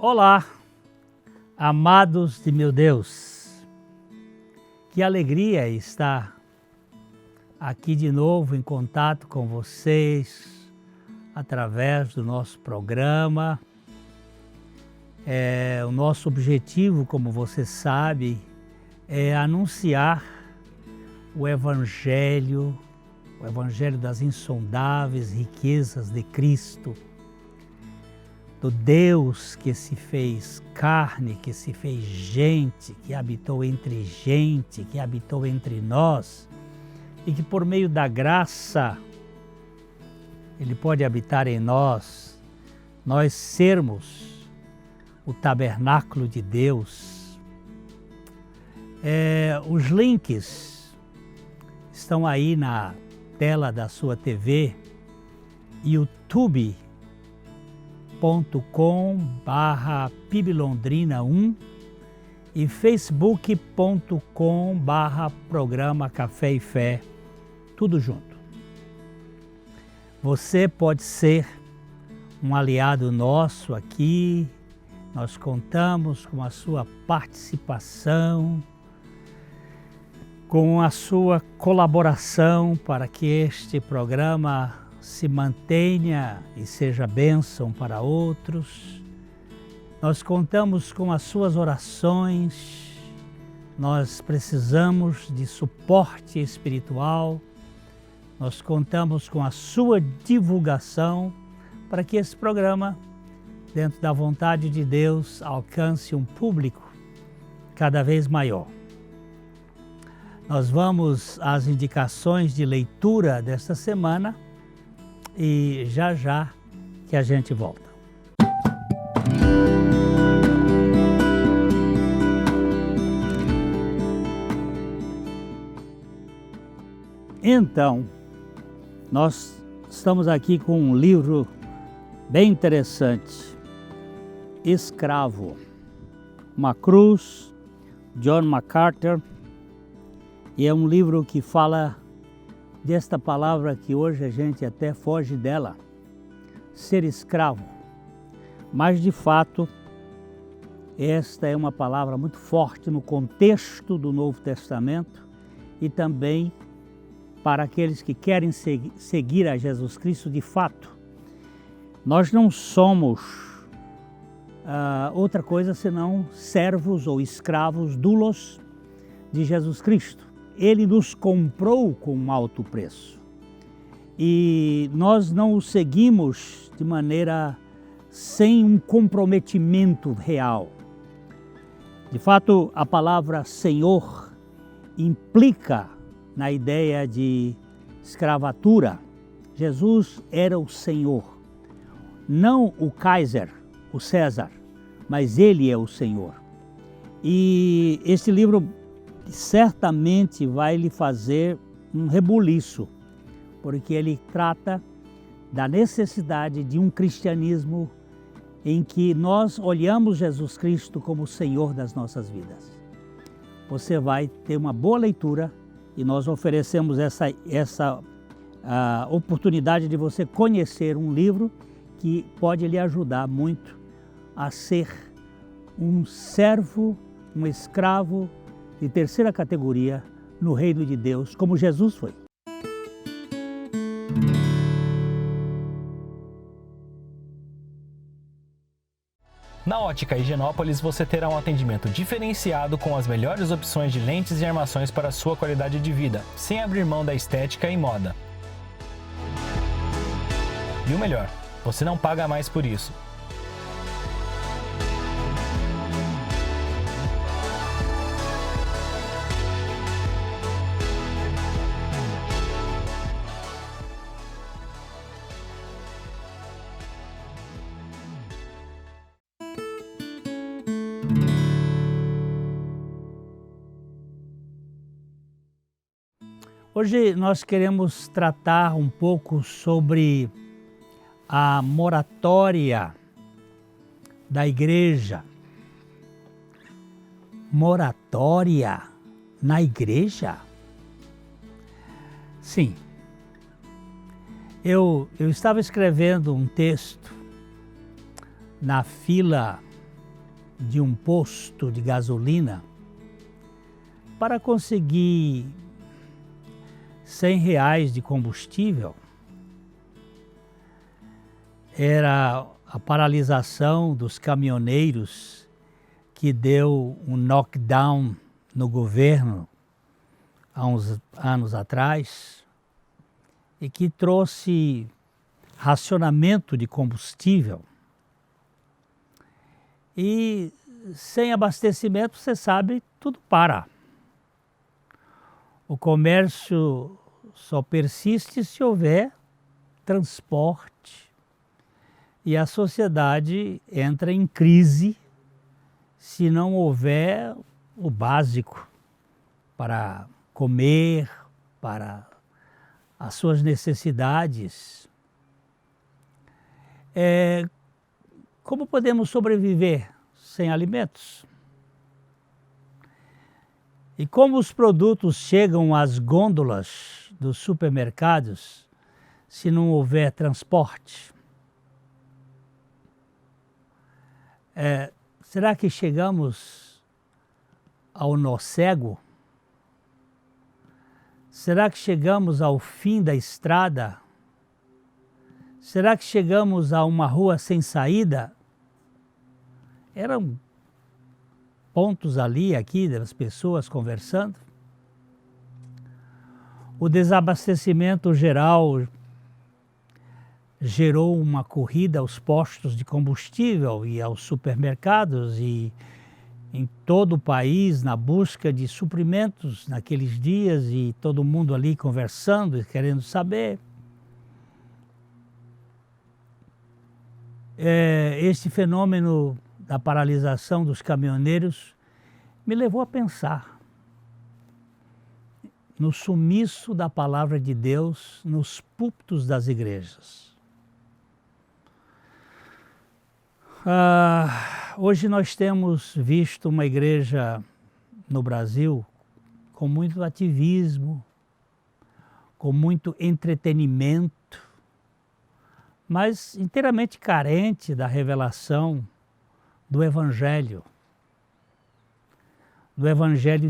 Olá, amados de meu Deus, que alegria estar aqui de novo em contato com vocês através do nosso programa. O nosso objetivo, como você sabe, é anunciar o Evangelho das insondáveis riquezas de Cristo, do Deus que se fez carne, que se fez gente, que habitou entre gente, que habitou entre nós e que por meio da graça Ele pode habitar em nós sermos o tabernáculo de Deus. Os links estão aí na tela da sua TV, youtube.com/PIBLondrina1 e facebook.com/programa Café e Fé, tudo junto. Você pode ser um aliado nosso aqui, nós contamos com a sua participação, com a sua colaboração para que este programa se mantenha e seja bênção para outros. Nós contamos com as suas orações, nós precisamos de suporte espiritual, nós contamos com a sua divulgação para que esse programa, dentro da vontade de Deus, alcance um público cada vez maior. Nós vamos às indicações de leitura desta semana e já que a gente volta. Então, nós estamos aqui com um livro bem interessante, Escravo, uma cruz, John MacArthur, e é um livro que fala desta palavra que hoje a gente até foge dela, ser escravo. Mas de fato, esta é uma palavra muito forte no contexto do Novo Testamento e também para aqueles que querem seguir a Jesus Cristo de fato. Nós não somos outra coisa senão servos ou escravos, doulos de Jesus Cristo. Ele nos comprou com um alto preço e nós não o seguimos de maneira sem um comprometimento real. De fato, a palavra Senhor implica na ideia de escravatura. Jesus era o Senhor, não o Kaiser, o César, mas Ele é o Senhor. E este livro certamente vai lhe fazer um rebuliço, porque ele trata da necessidade de um cristianismo em que nós olhamos Jesus Cristo como o Senhor das nossas vidas. Você vai ter uma boa leitura e nós oferecemos essa oportunidade de você conhecer um livro que pode lhe ajudar muito a ser um servo, um escravo de terceira categoria no reino de Deus, como Jesus foi. Na Ótica Higienópolis você terá um atendimento diferenciado com as melhores opções de lentes e armações para a sua qualidade de vida, sem abrir mão da estética e moda. E o melhor, você não paga mais por isso. Hoje nós queremos tratar um pouco sobre a moratória da igreja. Moratória na igreja? Sim. Eu estava escrevendo um texto na fila de um posto de gasolina para conseguir R$ 100 de combustível era a paralisação dos caminhoneiros que deu um knockdown no governo há uns anos atrás e que trouxe racionamento de combustível. E sem abastecimento, você sabe, tudo para. O comércio só persiste se houver transporte e a sociedade entra em crise se não houver o básico para comer, para as suas necessidades. Como podemos sobreviver sem alimentos? E como os produtos chegam às gôndolas dos supermercados se não houver transporte? Será que chegamos ao nó cego? Será que chegamos ao fim da estrada? Será que chegamos a uma rua sem saída? Eram pontos ali, aqui, das pessoas conversando. O desabastecimento geral gerou uma corrida aos postos de combustível e aos supermercados e em todo o país na busca de suprimentos naqueles dias e todo mundo ali conversando e querendo saber. Este fenômeno da paralisação dos caminhoneiros me levou a pensar no sumiço da palavra de Deus nos púlpitos das igrejas. Hoje nós temos visto uma igreja no Brasil com muito ativismo, com muito entretenimento, mas inteiramente carente da revelação do Evangelho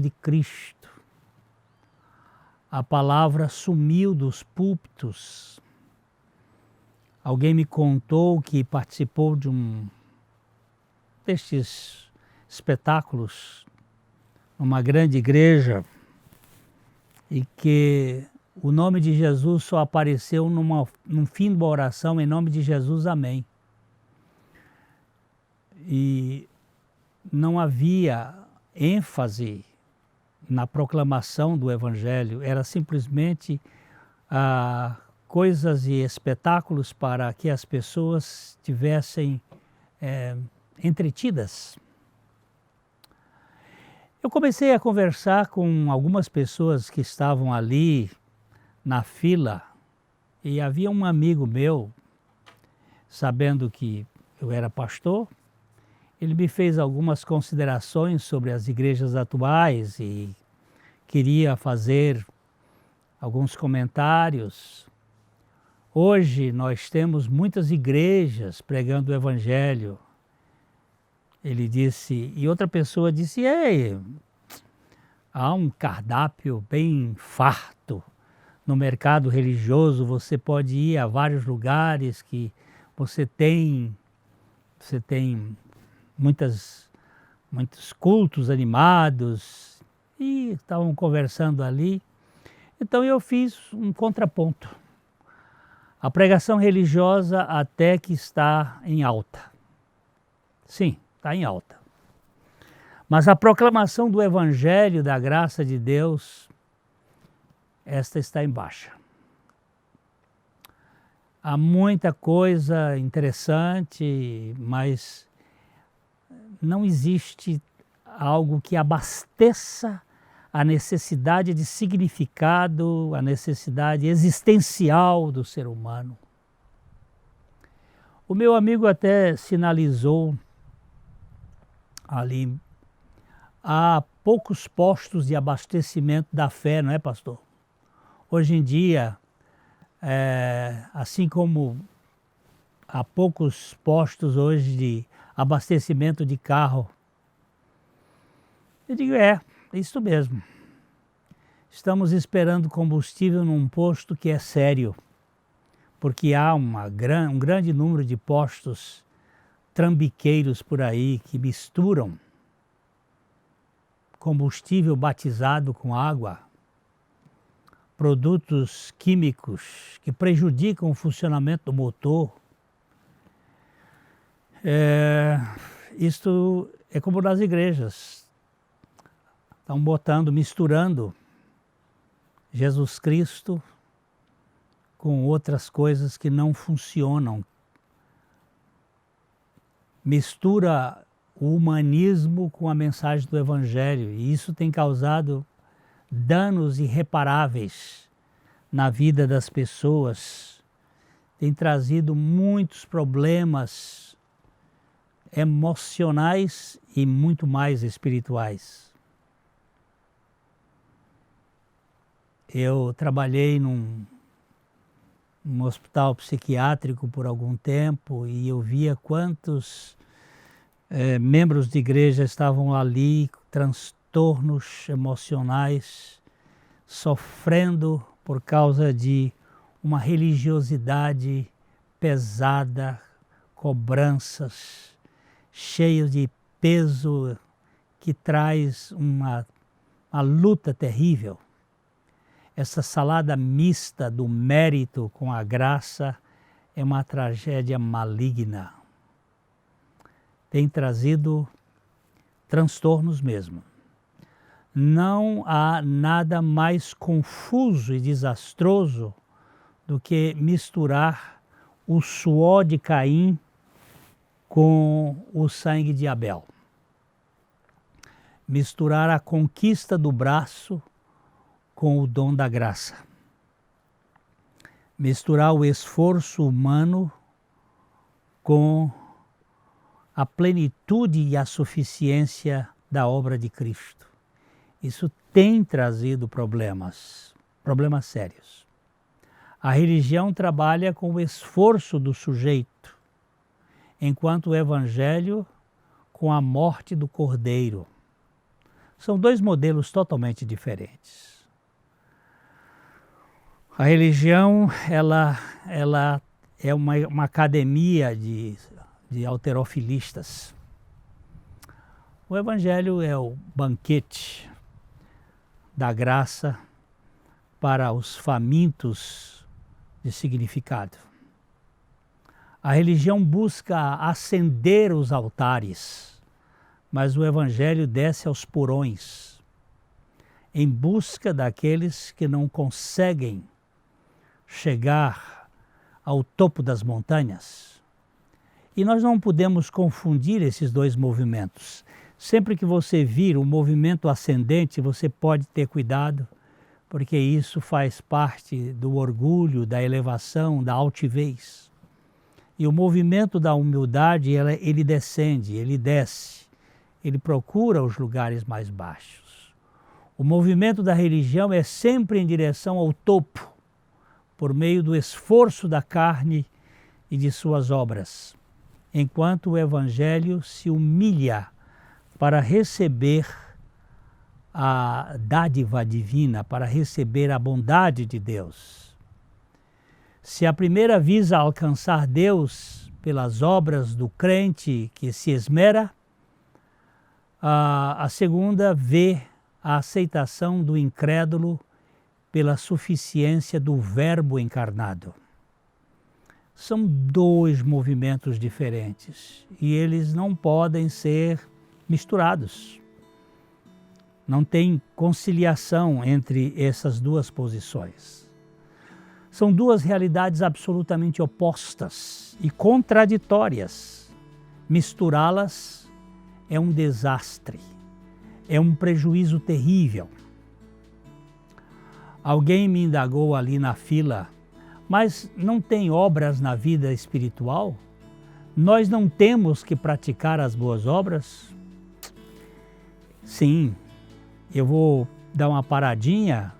de Cristo. A palavra sumiu dos púlpitos. Alguém me contou que participou de destes espetáculos numa grande igreja e que o nome de Jesus só apareceu num fim de uma oração, em nome de Jesus, amém. E não havia ênfase na proclamação do Evangelho, era simplesmente coisas e espetáculos para que as pessoas tivessem entretidas. Eu comecei a conversar com algumas pessoas que estavam ali na fila e havia um amigo meu, sabendo que eu era pastor, ele me fez algumas considerações sobre as igrejas atuais e queria fazer alguns comentários. Hoje nós temos muitas igrejas pregando o Evangelho. Ele disse, e outra pessoa disse, há um cardápio bem farto no mercado religioso, você pode ir a vários lugares que você tem muitos cultos animados, e estavam conversando ali. Então eu fiz um contraponto. A pregação religiosa até que está em alta. Sim, está em alta. Mas a proclamação do Evangelho, da graça de Deus, esta está em baixa. Há muita coisa interessante, mas não existe algo que abasteça a necessidade de significado, a necessidade existencial do ser humano. O meu amigo até sinalizou ali, há poucos postos de abastecimento da fé, não é, pastor? Hoje em dia, assim como há poucos postos hoje de abastecimento de carro Eu digo, isso mesmo. Estamos esperando combustível num posto que é sério, porque há um grande número de postos trambiqueiros por aí que misturam combustível batizado com água, produtos químicos que prejudicam o funcionamento do motor. Isto é como nas igrejas. Estão misturando Jesus Cristo com outras coisas que não funcionam. Mistura o humanismo com a mensagem do Evangelho, e isso tem causado danos irreparáveis na vida das pessoas, tem trazido muitos problemas emocionais e muito mais espirituais. Eu trabalhei num hospital psiquiátrico por algum tempo e eu via quantos membros de igreja estavam ali, transtornos emocionais, sofrendo por causa de uma religiosidade pesada, cobranças, cheio de peso que traz uma luta terrível. Essa salada mista do mérito com a graça é uma tragédia maligna. Tem trazido transtornos mesmo. Não há nada mais confuso e desastroso do que misturar o suor de Caim com o sangue de Abel. Misturar a conquista do braço com o dom da graça. Misturar o esforço humano com a plenitude e a suficiência da obra de Cristo. Isso tem trazido problemas sérios. A religião trabalha com o esforço do sujeito, enquanto o Evangelho com a morte do Cordeiro. São dois modelos totalmente diferentes. A religião, ela é uma academia de halterofilistas. O Evangelho é o banquete da graça para os famintos de significado. A religião busca acender os altares, mas o Evangelho desce aos porões, em busca daqueles que não conseguem chegar ao topo das montanhas. E nós não podemos confundir esses dois movimentos. Sempre que você vir o movimento ascendente, você pode ter cuidado, porque isso faz parte do orgulho, da elevação, da altivez. E o movimento da humildade, ele descende, ele desce, ele procura os lugares mais baixos. O movimento da religião é sempre em direção ao topo, por meio do esforço da carne e de suas obras, enquanto o Evangelho se humilha para receber a dádiva divina, para receber a bondade de Deus. Se a primeira visa alcançar Deus pelas obras do crente que se esmera, a segunda vê a aceitação do incrédulo pela suficiência do Verbo encarnado. São dois movimentos diferentes e eles não podem ser misturados. Não tem conciliação entre essas duas posições. São duas realidades absolutamente opostas e contraditórias. Misturá-las é um desastre, é um prejuízo terrível. Alguém me indagou ali na fila, mas não tem obras na vida espiritual? Nós não temos que praticar as boas obras? Sim, eu vou dar uma paradinha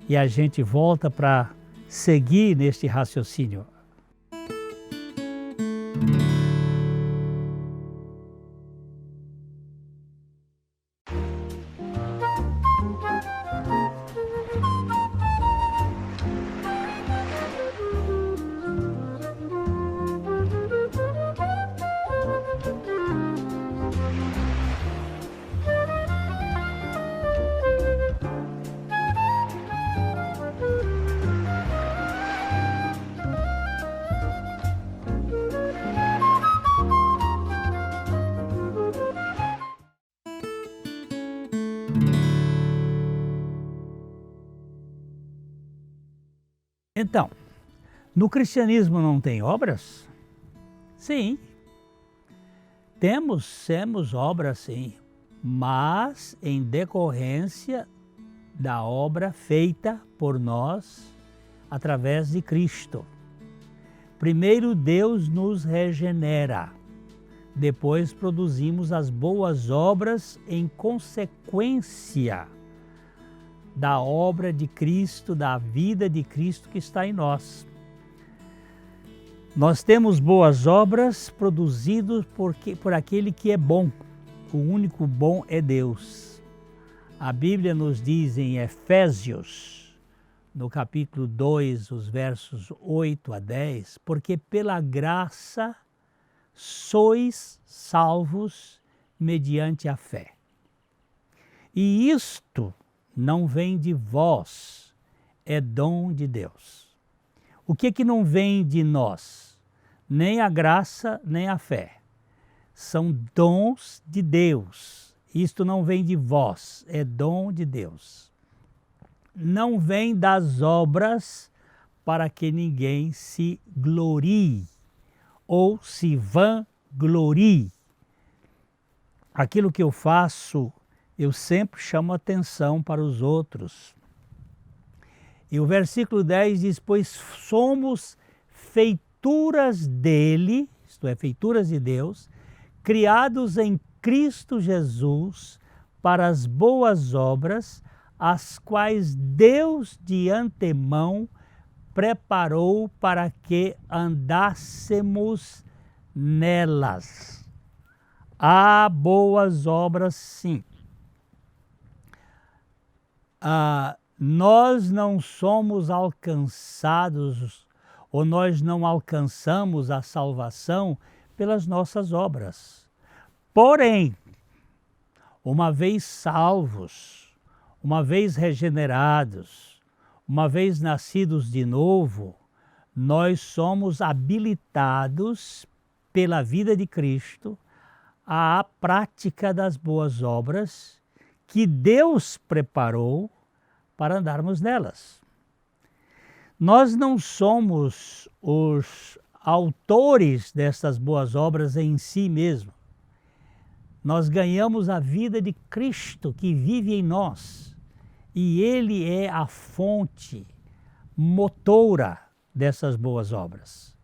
e a gente volta para seguir neste raciocínio. Então, no cristianismo não tem obras? Sim. Temos obras, sim, mas em decorrência da obra feita por nós através de Cristo. Primeiro Deus nos regenera, depois produzimos as boas obras em consequência da obra de Cristo, da vida de Cristo que está em nós. Nós temos boas obras produzidas por aquele que é bom. O único bom é Deus. A Bíblia nos diz em Efésios, no capítulo 2, os versos 8 a 10, porque pela graça sois salvos mediante a fé. E isto não vem de vós, é dom de Deus. O que não vem de nós? Nem a graça, nem a fé. São dons de Deus. Isto não vem de vós, é dom de Deus. Não vem das obras para que ninguém se glorie ou se vanglorie. Aquilo que eu faço, eu sempre chamo atenção para os outros. E o versículo 10 diz, pois somos feituras dele, isto é, feituras de Deus, criados em Cristo Jesus para as boas obras, as quais Deus de antemão preparou para que andássemos nelas. Há boas obras, sim. Nós não somos alcançados, ou nós não alcançamos a salvação pelas nossas obras. Porém, uma vez salvos, uma vez regenerados, uma vez nascidos de novo, nós somos habilitados pela vida de Cristo à prática das boas obras que Deus preparou para andarmos nelas. Nós não somos os autores destas boas obras em si mesmo. Nós ganhamos a vida de Cristo que vive em nós. E Ele é a fonte motora dessas boas obras.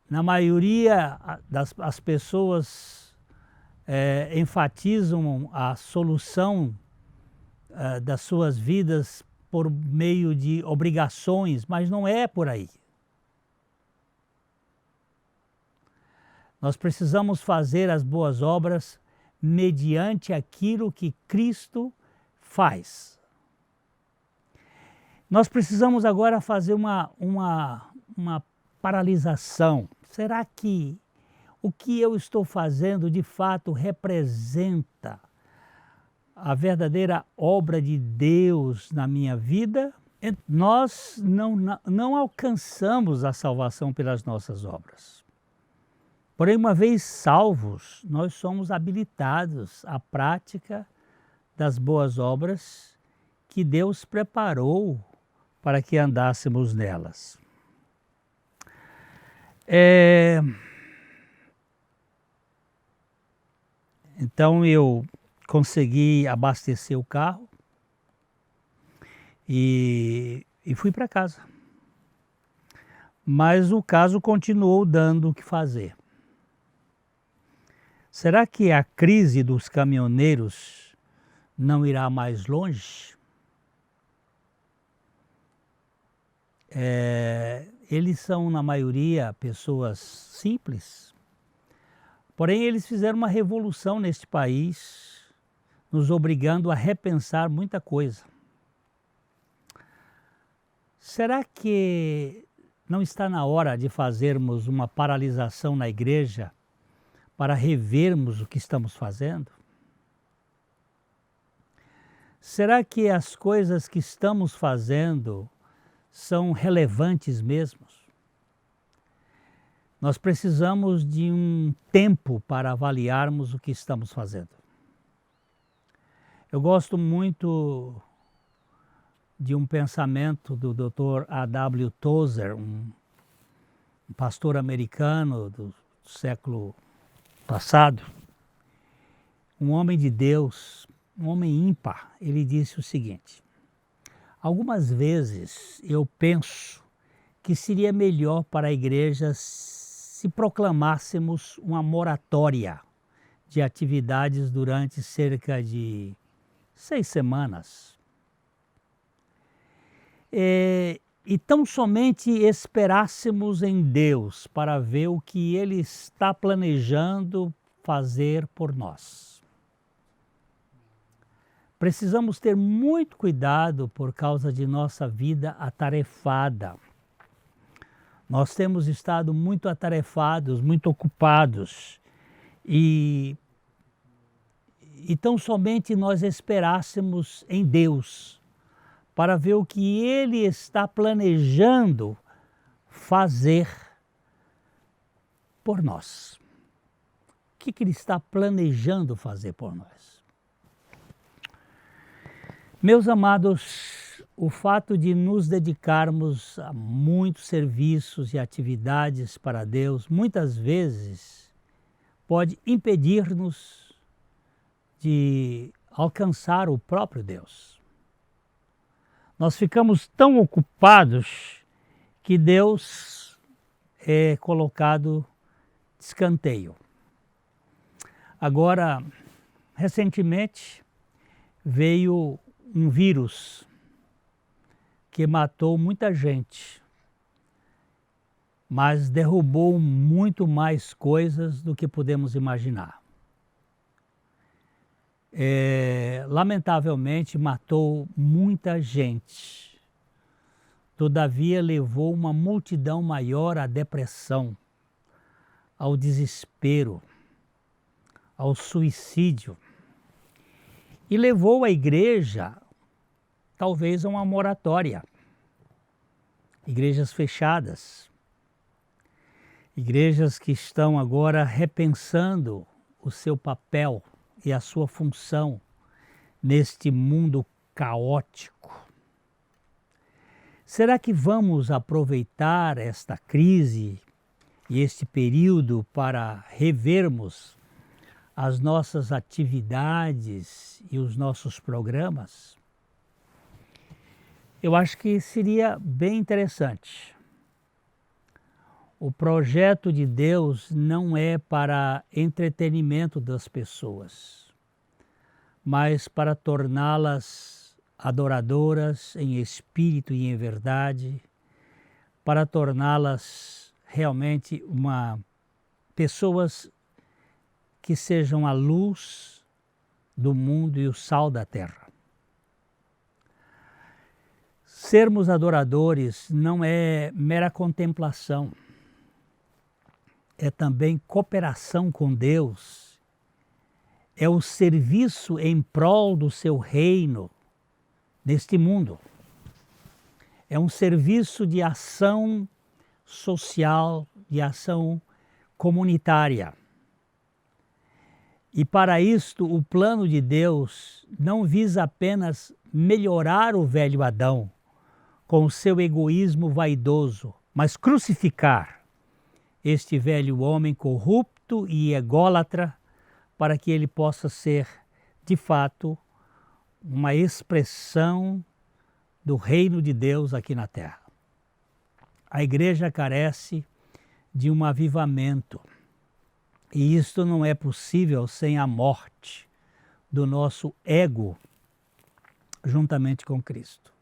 Na maioria das pessoas enfatizam a solução das suas vidas por meio de obrigações, mas não é por aí. Nós precisamos fazer as boas obras mediante aquilo que Cristo faz. Nós precisamos agora fazer uma paralisação. Será que o que eu estou fazendo de fato representa a verdadeira obra de Deus na minha vida? Nós não alcançamos a salvação pelas nossas obras. Porém, uma vez salvos, nós somos habilitados à prática das boas obras que Deus preparou para que andássemos nelas. Então eu consegui abastecer o carro e fui para casa. Mas o caso continuou dando o que fazer. Será que a crise dos caminhoneiros não irá mais longe? Eles são, na maioria, pessoas simples. Porém, eles fizeram uma revolução neste país, nos obrigando a repensar muita coisa. Será que não está na hora de fazermos uma paralisação na igreja para revermos o que estamos fazendo? Será que as coisas que estamos fazendo são relevantes mesmo? Nós precisamos de um tempo para avaliarmos o que estamos fazendo. Eu gosto muito de um pensamento do Dr. A.W. Tozer, um pastor americano do século passado, um homem de Deus, um homem ímpar. Ele disse o seguinte: algumas vezes eu penso que seria melhor para a igreja se proclamássemos uma moratória de atividades durante cerca de 6 semanas. E tão somente esperássemos em Deus para ver o que Ele está planejando fazer por nós. Precisamos ter muito cuidado por causa de nossa vida atarefada. Nós temos estado muito atarefados, muito ocupados, e tão somente nós esperássemos em Deus para ver o que Ele está planejando fazer por nós. O que Ele está planejando fazer por nós? Meus amados, o fato de nos dedicarmos a muitos serviços e atividades para Deus, muitas vezes pode impedir-nos de alcançar o próprio Deus. Nós ficamos tão ocupados que Deus é colocado de escanteio. Agora, recentemente, veio um vírus que matou muita gente, mas derrubou muito mais coisas do que podemos imaginar. Lamentavelmente matou muita gente, todavia levou uma multidão maior à depressão, ao desespero, ao suicídio, e levou a igreja talvez a uma moratória. Igrejas fechadas, igrejas que estão agora repensando o seu papel e a sua função neste mundo caótico. Será que vamos aproveitar esta crise e este período para revermos as nossas atividades e os nossos programas? Eu acho que seria bem interessante. O projeto de Deus não é para entretenimento das pessoas, mas para torná-las adoradoras em espírito e em verdade, para torná-las realmente pessoas que sejam a luz do mundo e o sal da terra. Sermos adoradores não é mera contemplação, é também cooperação com Deus, é o serviço em prol do seu reino neste mundo. É um serviço de ação social, de ação comunitária. E para isto, o plano de Deus não visa apenas melhorar o velho Adão com o seu egoísmo vaidoso, mas crucificar este velho homem corrupto e ególatra para que ele possa ser, de fato, uma expressão do reino de Deus aqui na terra. A igreja carece de um avivamento. E isto não é possível sem a morte do nosso ego juntamente com Cristo.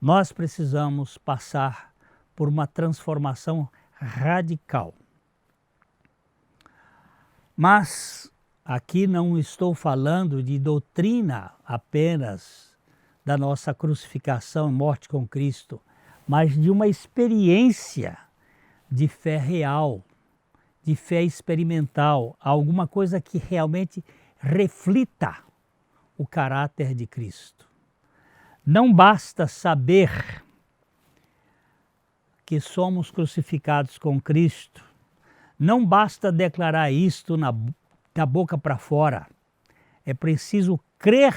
Nós precisamos passar por uma transformação radical. Mas aqui não estou falando de doutrina apenas da nossa crucificação e morte com Cristo, mas de uma experiência de fé real, de fé experimental, alguma coisa que realmente reflita o caráter de Cristo. Não basta saber que somos crucificados com Cristo, não basta declarar isto da boca para fora, é preciso crer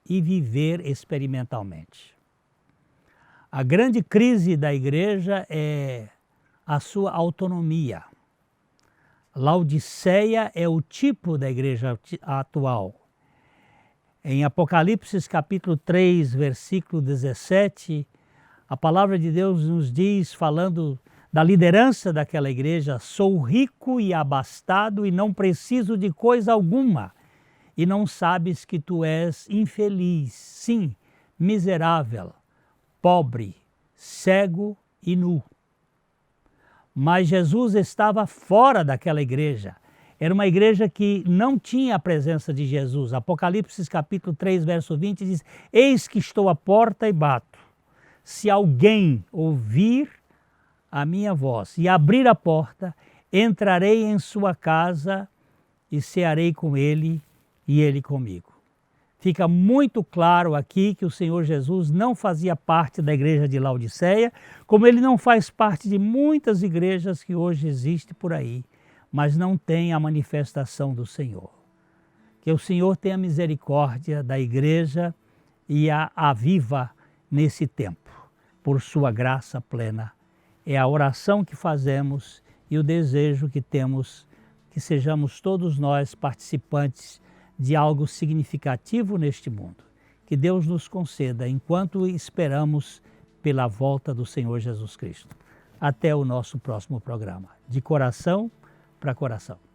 e viver experimentalmente. A grande crise da igreja é a sua autonomia. Laodiceia é o tipo da igreja atual. Em Apocalipse capítulo 3, versículo 17, a palavra de Deus nos diz, falando da liderança daquela igreja: sou rico e abastado e não preciso de coisa alguma, e não sabes que tu és infeliz, sim, miserável, pobre, cego e nu. Mas Jesus estava fora daquela igreja. Era uma igreja que não tinha a presença de Jesus. Apocalipse capítulo 3, verso 20 diz: eis que estou à porta e bato. Se alguém ouvir a minha voz e abrir a porta, entrarei em sua casa e cearei com ele e ele comigo. Fica muito claro aqui que o Senhor Jesus não fazia parte da igreja de Laodiceia, como ele não faz parte de muitas igrejas que hoje existem por aí, mas não tem a manifestação do Senhor. Que o Senhor tenha misericórdia da igreja e a aviva nesse tempo, por sua graça plena. É a oração que fazemos e o desejo que temos que sejamos todos nós participantes de algo significativo neste mundo. Que Deus nos conceda enquanto esperamos pela volta do Senhor Jesus Cristo. Até o nosso próximo programa. De coração para coração.